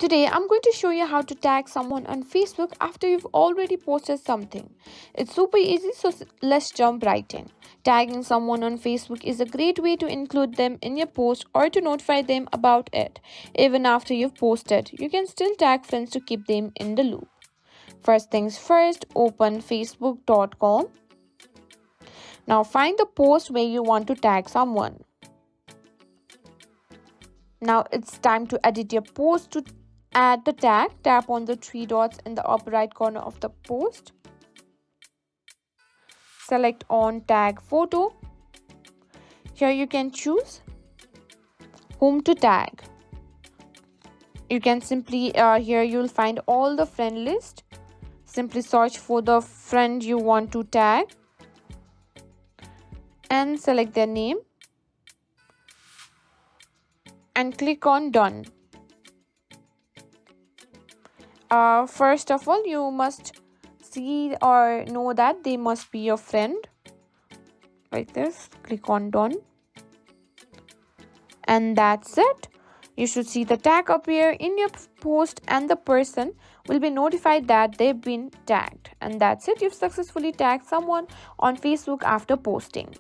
Today, I'm going to show you how to tag someone on Facebook after you've already posted something. It's super easy, so let's jump right in. Tagging someone on Facebook is a great way to include them in your post or to notify them about it. Even after you've posted, you can still tag friends to keep them in the loop. First things first, open facebook.com. Now find the post where you want to tag someone. Now it's time to edit your post. To add the tag, tap on the three dots in the upper right corner of the post. Select on tag photo. Here you can choose whom to tag. You can simply, here you'll find all the friend list. Simply search for the friend you want to tag and select their name and click on done. First of all, you must see or know that they must be your friend. Like this, click on done. And that's it. You should see the tag appear in your post and the person will be notified that they've been tagged. And that's it. You've successfully tagged someone on Facebook after posting.